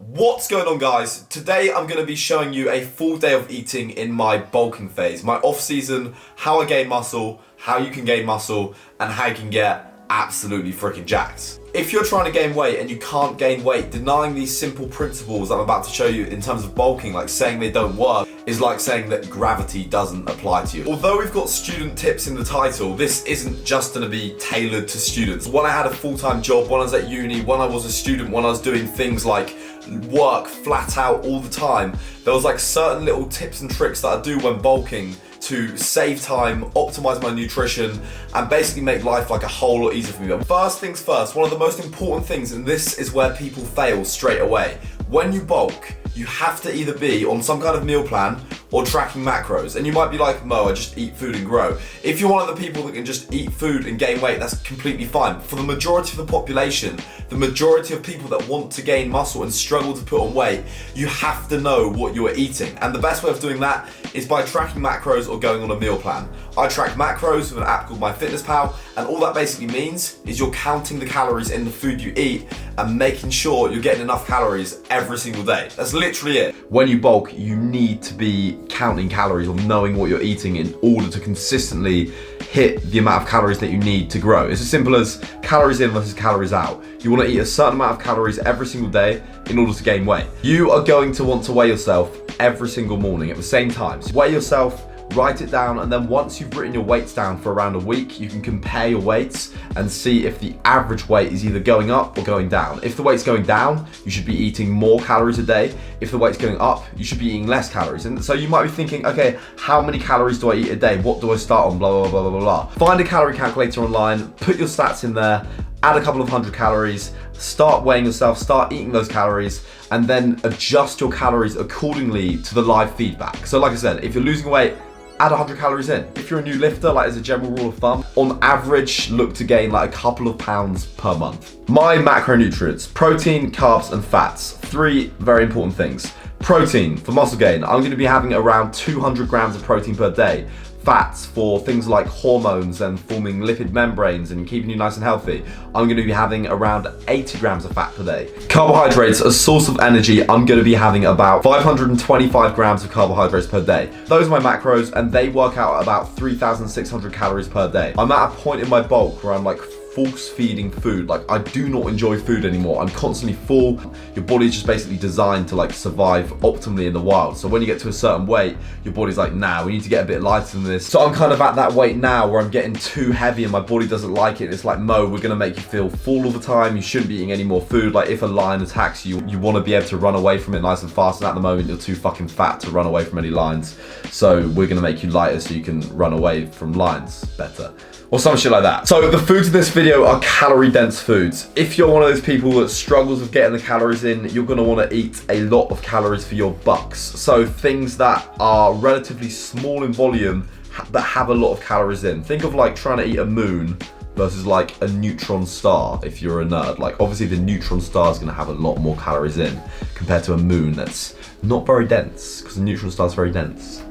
What's going on, guys? Today I'm going to be showing you a full day of eating in my bulking phase, my off season, how I gain muscle, how you can gain muscle, and how you can get absolutely freaking jacked. If you're trying to gain weight and you can't gain weight, denying these simple principles I'm about to show you in terms of bulking, like saying they don't work, is like saying that gravity doesn't apply to you. Although we've got student tips in the title, this isn't just going to be tailored to students. When I had a full-time job, when I was at uni, when I was a student, when I was doing things like work flat out all the time, there was like certain little tips and tricks that I do when bulking to save time, optimize my nutrition, and basically make life like a whole lot easier for me. But first things first, one of the most important things, and this is where people fail straight away. When you bulk, you have to either be on some kind of meal plan or tracking macros. And you might be like, Mo, I just eat food and grow. If you're one of the people that can just eat food and gain weight, that's completely fine. But for the majority of the population, the majority of people that want to gain muscle and struggle to put on weight, you have to know what you're eating. And the best way of doing that is by tracking macros or going on a meal plan. I track macros with an app called MyFitnessPal, and all that basically means is you're counting the calories in the food you eat and making sure you're getting enough calories every single day. That's literally it. When you bulk, you need to be counting calories or knowing what you're eating in order to consistently hit the amount of calories that you need to grow. It's as simple as calories in versus calories out. You want to eat a certain amount of calories every single day in order to gain weight. You are going to want to weigh yourself every single morning at the same time. So weigh yourself, write it down, and then once you've written your weights down for around a week, you can compare your weights and see if the average weight is either going up or going down. If the weight's going down, you should be eating more calories a day. If the weight's going up, you should be eating less calories. And so you might be thinking, okay, how many calories do I eat a day? What do I start on? Blah, blah, blah, blah, blah, blah. Find a calorie calculator online, put your stats in there, add a couple of hundred calories, start weighing yourself, start eating those calories, and then adjust your calories accordingly to the live feedback. So like I said, if you're losing weight, add 100 calories in. If you're a new lifter, like as a general rule of thumb, on average, look to gain like a couple of pounds per month. My macronutrients: protein, carbs, and fats. 3 very important things. Protein, for muscle gain, I'm gonna be having around 200 grams of protein per day. Fats, for things like hormones and forming lipid membranes and keeping you nice and healthy, I'm going to be having around 80 grams of fat per day. Carbohydrates, a source of energy, I'm going to be having about 525 grams of carbohydrates per day. Those are my macros, and they work out at about 3,600 calories per day. I'm at a point in my bulk where I'm like force feeding food. Like, I do not enjoy food anymore. I'm constantly full. Your body's just basically designed to like survive optimally in the wild. So when you get to a certain weight, your body's like, nah, we need to get a bit lighter than this. So I'm kind of at that weight now where I'm getting too heavy and my body doesn't like it. It's like, Mo, we're gonna make you feel full all the time. You shouldn't be eating any more food. Like, if a lion attacks you, you wanna be able to run away from it nice and fast. And at the moment, you're too fucking fat to run away from any lions. So we're gonna make you lighter so you can run away from lions better, or some shit like that. So the foods in this video are calorie dense foods. If you're one of those people that struggles with getting the calories in, you're gonna wanna eat a lot of calories for your bucks. So things that are relatively small in volume, but have a lot of calories in. Think of like trying to eat a moon versus like a neutron star if you're a nerd. Like, obviously the neutron star is gonna have a lot more calories in compared to a moon that's not very dense, because the neutron star is very dense.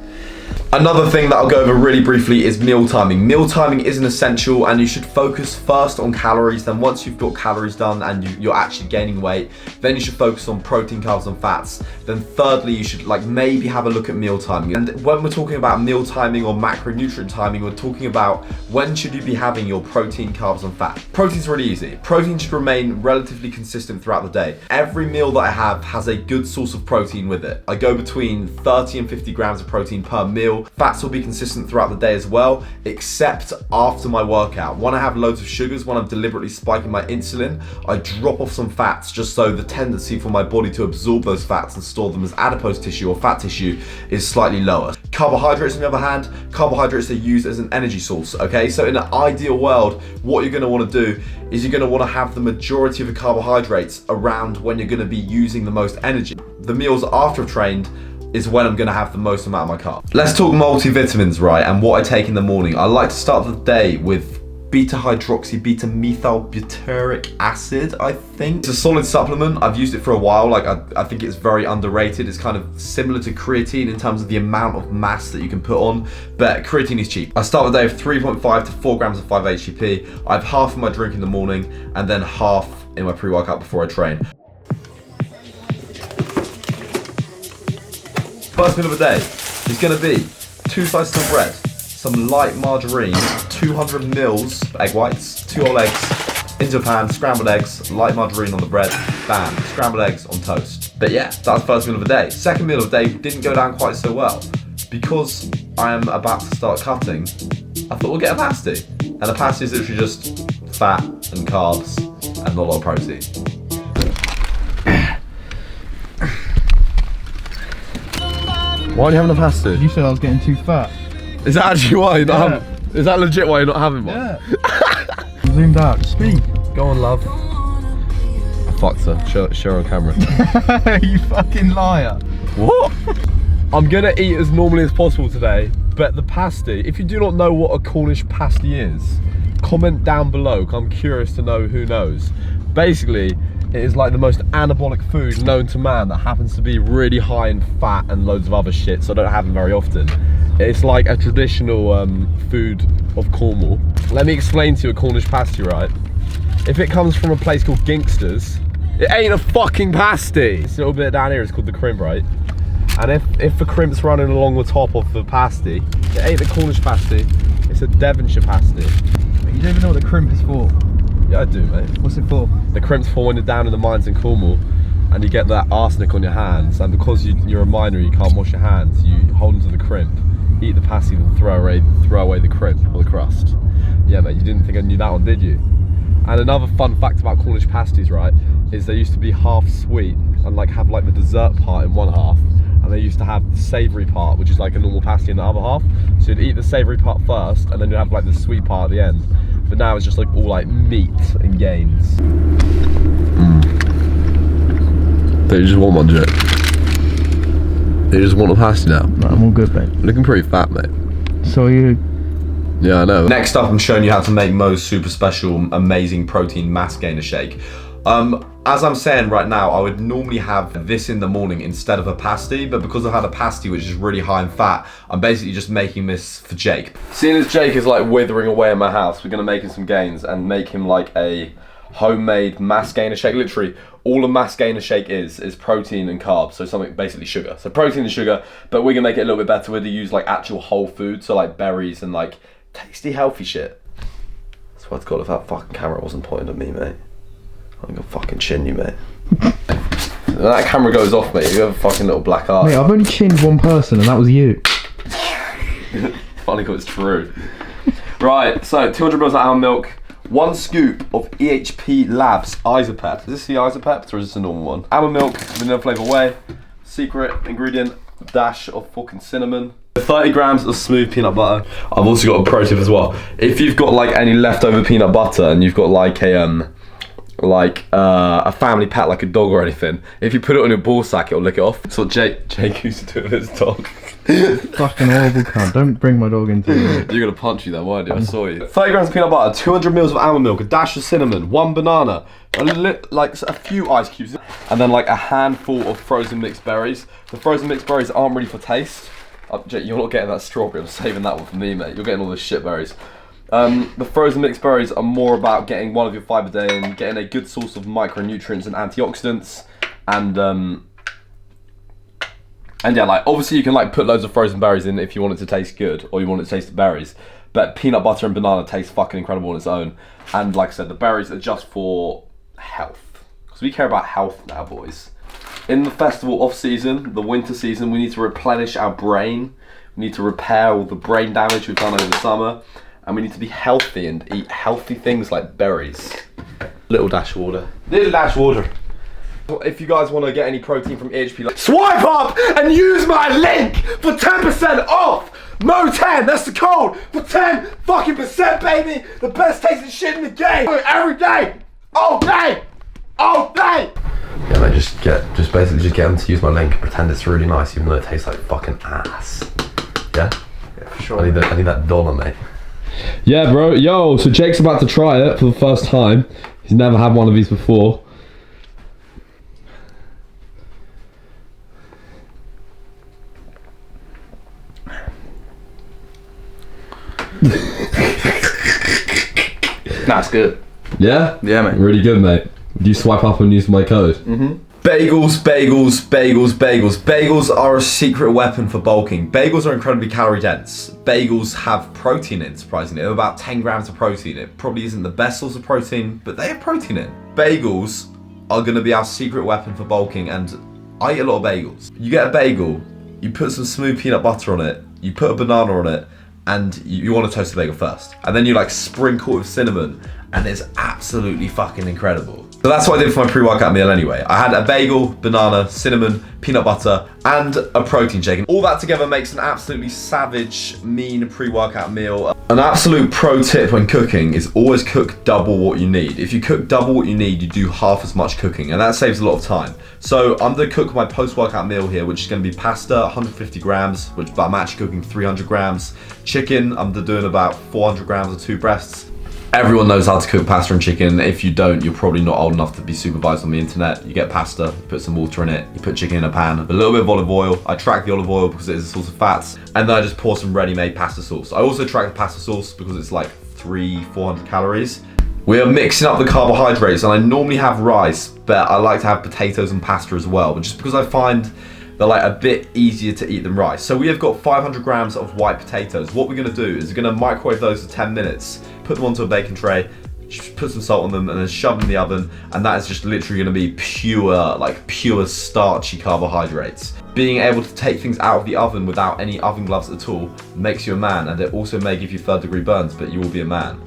Another thing that I'll go over really briefly is meal timing. Meal timing is an essential, and you should focus first on calories. Then once you've got calories done and you're actually gaining weight, then you should focus on protein, carbs, and fats. Then thirdly, you should like maybe have a look at meal timing. And when we're talking about meal timing or macronutrient timing, we're talking about when should you be having your protein, carbs, and fat. Protein's really easy. Protein should remain relatively consistent throughout the day. Every meal that I have has a good source of protein with it. I go between 30 and 50 grams of protein per meal. Fats will be consistent throughout the day as well, except after my workout. When I have loads of sugars, when I'm deliberately spiking my insulin, I drop off some fats just so the tendency for my body to absorb those fats and store them as adipose tissue or fat tissue is slightly lower. Carbohydrates, on the other hand, carbohydrates are used as an energy source, okay? So in an ideal world, what you're gonna wanna do is you're gonna wanna have the majority of the carbohydrates around when you're gonna be using the most energy. The meals after I've trained is when I'm gonna have the most amount of my carbs. Let's talk multivitamins, right, and what I take in the morning. I like to start the day with beta-hydroxy beta-methyl butyric acid, I think. It's a solid supplement. I've used it for a while. Like, I think it's very underrated. It's kind of similar to creatine in terms of the amount of mass that you can put on, but creatine is cheap. I start the day with 3.5 to 4 grams of 5-HTP. I have half of my drink in the morning and then half in my pre-workout before I train. First meal of the day is going to be 2 slices of bread, some light margarine, 200 mils egg whites, 2 whole eggs, into a pan, scrambled eggs, light margarine on the bread, bam, scrambled eggs on toast. But yeah, that's the first meal of the day. Second meal of the day didn't go down quite so well. Because I am about to start cutting, I thought we'll get a pasty. And a pasty is literally just fat and carbs and not a lot of protein. Why are you having a pasty? You said I was getting too fat. Is that actually why you're not having? Is that legit why you're not having one? Yeah. Zoomed out. Speak. Go on, love. I fucked her. Show her on camera. You fucking liar. What? I'm gonna eat as normally as possible today, but the pasty, if you do not know what a Cornish pasty is, comment down below, 'cause I'm curious to know who knows. Basically, it is like the most anabolic food known to man that happens to be really high in fat and loads of other shit, so I don't have them very often. It's like a traditional food of Cornwall. Let me explain to you a Cornish pasty, right? If it comes from a place called Gingsters, it ain't a fucking pasty. This little bit down here is called the crimp, right? And if the crimp's running along the top of the pasty, it ain't a Cornish pasty, it's a Devonshire pasty. You don't even know what the crimp is for. Yeah, I do, mate. What's it for? The crimp's for when you're down in the mines in Cornwall and you get that arsenic on your hands, and because you're a miner, you can't wash your hands, you hold onto the crimp, eat the pasty, and throw away the crimp or the crust. Yeah, mate, you didn't think I knew that one, did you? And another fun fact about Cornish pasties, right, is they used to be half sweet and like have like the dessert part in one half, and they used to have the savoury part, which is like a normal pasty in the other half. So you'd eat the savoury part first, and then you'd have like the sweet part at the end. But now it's just like all like meat and gains. Don't you just want one, Jake? You just want a pasty now? No, I'm all good, mate. Looking pretty fat, mate. So are you? Yeah, I know. Next up, I'm showing you how to make Mo's super special, amazing protein mass gainer shake. As I'm saying right now, I would normally have this in the morning instead of a pasty, but because I've had a pasty which is really high in fat, I'm basically just making this for Jake. Seeing as Jake is like withering away in my house, we're gonna make him some gains and make him like a homemade mass gainer shake. Literally, all a mass gainer shake is protein and carbs, so something basically sugar. So protein and sugar, but we're gonna make it a little bit better. We're gonna use like actual whole food, so like berries and like tasty healthy shit. I swear to God, if that fucking camera wasn't pointed at me, mate, I'm gonna fucking chin you, mate. When that camera goes off, mate, you have a fucking little black eye. Mate, I've only chinned one person and that was you. Funny because it's true. Right, so 200 ml of almond milk, 1 scoop of EHP Labs Isopep. Is this the Isopep or is this a normal one? Almond milk, vanilla flavour whey, secret ingredient, dash of fucking cinnamon. 30 grams of smooth peanut butter. I've also got a pro tip as well. If you've got like any leftover peanut butter and you've got like a family pet, like a dog or anything, if you put it on your ball sack, it'll lick it off. That's what Jake used to do with his dog. Fucking horrible cunt. Don't bring my dog into it. You're gonna punch you then, weren't you? I saw you. 30 grams of peanut butter, 200 mils of almond milk, a dash of cinnamon, 1 banana, like a few ice cubes, and then like a handful of frozen mixed berries. The frozen mixed berries aren't really for taste. Jake, you're not getting that strawberry. I'm saving that one for me, mate. You're getting all the shit berries. The frozen mixed berries are more about getting one of your fibre a day and getting a good source of micronutrients and antioxidants, and yeah, like obviously you can like put loads of frozen berries in if you want it to taste good or you want it to taste the berries, but peanut butter and banana taste fucking incredible on its own. And like I said, the berries are just for health, because we care about health now, boys. In the festival off season, the winter season, we need to replenish our brain. We need to repair all the brain damage we've done over the summer. And we need to be healthy and eat healthy things like berries. Little dash of water. Little dash of water. If you guys want to get any protein from EHP, swipe up and use my link for 10% off. Mo10, that's the code for 10 fucking percent, baby. The best tasting shit in the game. Every day, all day, all day. Yeah, mate, just basically get them to use my link and pretend it's really nice, even though it tastes like fucking ass. Yeah? Yeah, for sure. I need that dollar, mate. Yeah, bro. Yo, so Jake's about to try it for the first time. He's never had one of these before. Nah, it's good. Yeah? Yeah, mate. Really good, mate. Do you swipe up and use my code? Mm-hmm. Bagels, bagels, bagels, bagels. Bagels are a secret weapon for bulking. Bagels are incredibly calorie dense. Bagels have protein in, surprisingly. They have about 10 grams of protein. It probably isn't the best source of protein, but they have protein in. Bagels are going to be our secret weapon for bulking, and I eat a lot of bagels. You get a bagel, you put some smooth peanut butter on it, you put a banana on it, and you want to toast the bagel first. And then you like sprinkle it with cinnamon, and it's absolutely fucking incredible. So that's what I did for my pre-workout meal anyway. I had a bagel, banana, cinnamon, peanut butter, and a protein shake. And all that together makes an absolutely savage, mean pre-workout meal. An absolute pro tip when cooking is always cook double what you need. If you cook double what you need, you do half as much cooking, and that saves a lot of time. So I'm gonna cook my post-workout meal here, which is gonna be pasta, 150 grams, but I'm actually cooking 300 grams. Chicken, I'm doing about 400 grams of 2 breasts. Everyone knows how to cook pasta and chicken. If you don't, you're probably not old enough to be supervised on the internet. You get pasta, you put some water in it, you put chicken in a pan, a little bit of olive oil. I track the olive oil because it is a source of fats, and then I just pour some ready-made pasta sauce. I also track the pasta sauce because it's like 300-400 calories. We are mixing up the carbohydrates, and I normally have rice, but I like to have potatoes and pasta as well, but just because I find they're like a bit easier to eat than rice. So we have got 500 grams of white potatoes. What we're gonna do is we're gonna microwave those for 10 minutes, put them onto a baking tray, put some salt on them, and then shove them in the oven, and that is just literally gonna be pure starchy carbohydrates. Being able to take things out of the oven without any oven gloves at all makes you a man, and it also may give you 3rd-degree burns, but you will be a man.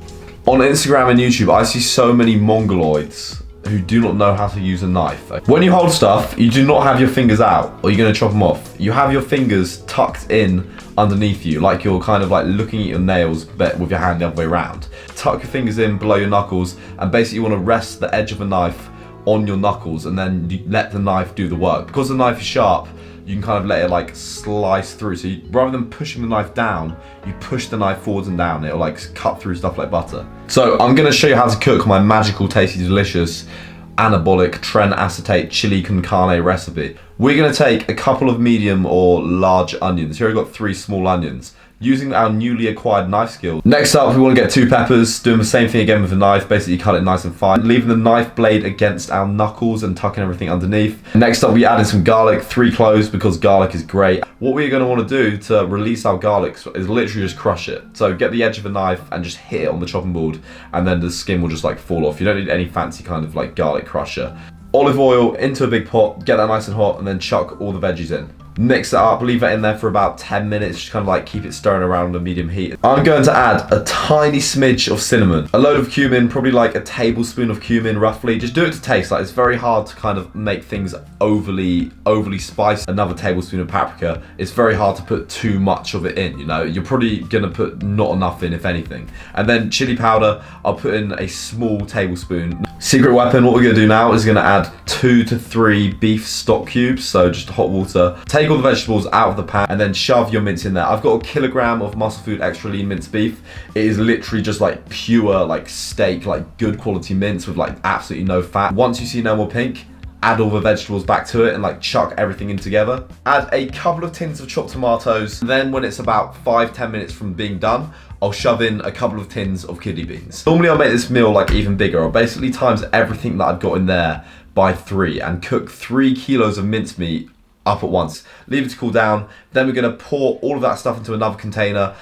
On Instagram and YouTube, I see so many mongoloids who do not know how to use a knife. When you hold stuff, you do not have your fingers out, or you're gonna chop them off. You have your fingers tucked in underneath you, like you're kind of like looking at your nails, but with your hand the other way around. Tuck your fingers in below your knuckles, and basically you wanna rest the edge of a knife on your knuckles, and then you let the knife do the work. Because the knife is sharp, you can kind of let it like slice through. So rather than pushing the knife down, you push the knife forwards and down. It'll like cut through stuff like butter. So I'm gonna show you how to cook my magical, tasty, delicious, anabolic, tren acetate chili con carne recipe. We're gonna take a couple of medium or large onions. Here I've got 3 small onions. Using our newly acquired knife skill. Next up, we want to get 2 peppers, doing the same thing again with a knife, basically cut it nice and fine, leaving the knife blade against our knuckles and tucking everything underneath. Next up, we added some garlic, 3 cloves, because garlic is great. What we're going to want to do to release our garlic is literally just crush it. So get the edge of a knife and just hit it on the chopping board, and then the skin will just like fall off. You don't need any fancy kind of like garlic crusher. Olive oil into a big pot, get that nice and hot, and then chuck all the veggies in. Mix it up, leave it in there for about 10 minutes, just kind of like keep it stirring around a medium heat. I'm going to add a tiny smidge of cinnamon, a load of cumin, probably like a tablespoon of cumin roughly. Just do it to taste. Like, it's very hard to kind of make things overly spiced. Another tablespoon of paprika. It's very hard to put too much of it in, you know. You're probably gonna put not enough in, if anything. And then chili powder, I'll put in a small tablespoon. Secret weapon, what we're gonna do now is gonna add 2 to 3 beef stock cubes, so just hot water. Take all the vegetables out of the pan and then shove your mince in there. I've got a kilogram of Muscle Food extra lean minced beef. It is literally just like pure like steak, like good quality mince with like absolutely no fat. Once you see no more pink, add all the vegetables back to it and like chuck everything in together. Add a couple of tins of chopped tomatoes. Then when it's about 5-10 minutes from being done, I'll shove in a couple of tins of kidney beans. Normally I'll make this meal like even bigger. I'll basically times everything that I've got in there by 3 and cook 3 kilos of mincemeat up at once. Leave it to cool down. Then we're gonna pour all of that stuff into another container,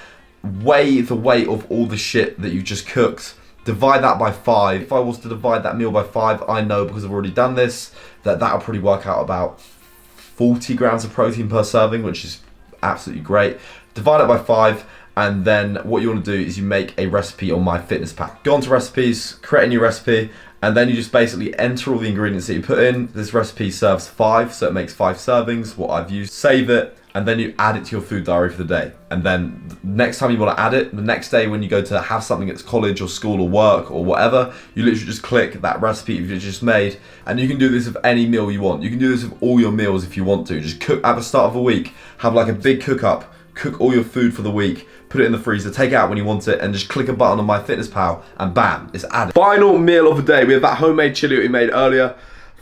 weigh the weight of all the shit that you've just cooked, divide that by 5. If I was to divide that meal by 5, I know because I've already done this, that that'll probably work out about 40 grams of protein per serving, which is absolutely great. Divide it by 5, and then what you want to do is you make a recipe on MyFitnessPal. Go onto recipes, create a new recipe, and then you just basically enter all the ingredients that you put in. This recipe serves 5, so it makes 5 servings, what I've used. Save it, and then you add it to your food diary for the day. And then next time you want to add it, the next day when you go to have something at college or school or work or whatever, you literally just click that recipe you've just made, and you can do this with any meal you want. You can do this with all your meals if you want to. Just cook at the start of a week, have like a big cook up, cook all your food for the week, put it in the freezer, take it out when you want it, and just click a button on MyFitnessPal, and bam, it's added. Final meal of the day, we have that homemade chili that we made earlier,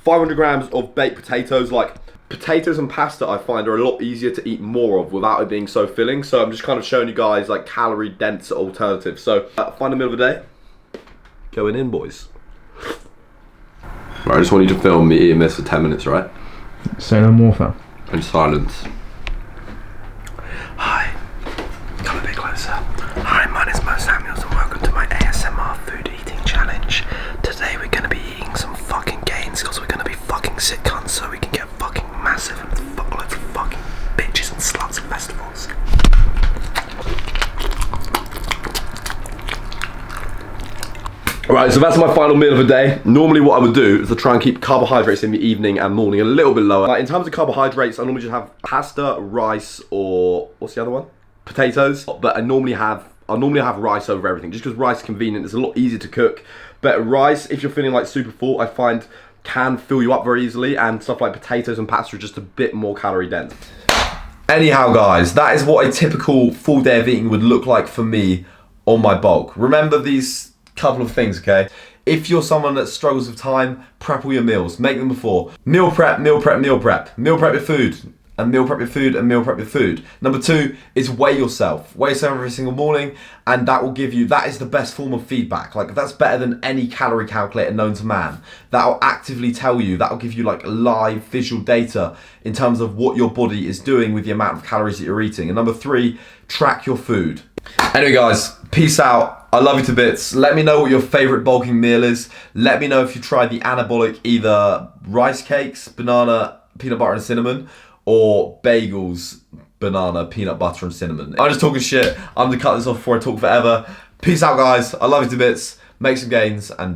500 grams of baked potatoes. Like, potatoes and pasta I find are a lot easier to eat more of without it being so filling, so I'm just kind of showing you guys like calorie dense alternatives. So, final meal of the day, going in, boys. Right, I just want you to film me eating this for 10 minutes, right? Say no more, fam. In silence. Hi, come a bit closer. Hi, my name's Mo Samuels and welcome to my ASMR food eating challenge. Today we're going to be eating some fucking gains because we're going to be fucking sick cunts so we can get fucking massive and fuck loads of fucking bitches and sluts at festivals. Right, so that's my final meal of the day. Normally what I would do is to try and keep carbohydrates in the evening and morning a little bit lower. Like in terms of carbohydrates, I normally just have pasta, rice, or what's the other one? Potatoes. But I normally have rice over everything just because rice is convenient. It's a lot easier to cook. But rice, if you're feeling like super full, I find can fill you up very easily, and stuff like potatoes and pasta are just a bit more calorie dense. Anyhow, guys, that is what a typical full day of eating would look like for me on my bulk. Remember these couple of things, okay? If you're someone that struggles with time, prep all your meals. Make them before. Meal prep, meal prep, meal prep. Meal prep your food. And meal prep your food and meal prep your food. Number 2 is weigh yourself. Weigh yourself every single morning, and that will give you, that is the best form of feedback. Like, that's better than any calorie calculator known to man. That will actively tell you, that will give you like live visual data in terms of what your body is doing with the amount of calories that you're eating. And number 3, track your food. Anyway, guys, peace out. I love you to bits. Let me know what your favorite bulking meal is. Let me know if you tried the anabolic, either rice cakes, banana, peanut butter and cinnamon, or bagels, banana, peanut butter and cinnamon. I'm just talking shit. I'm gonna cut this off before I talk forever. Peace out, guys. I love you to bits. Make some gains and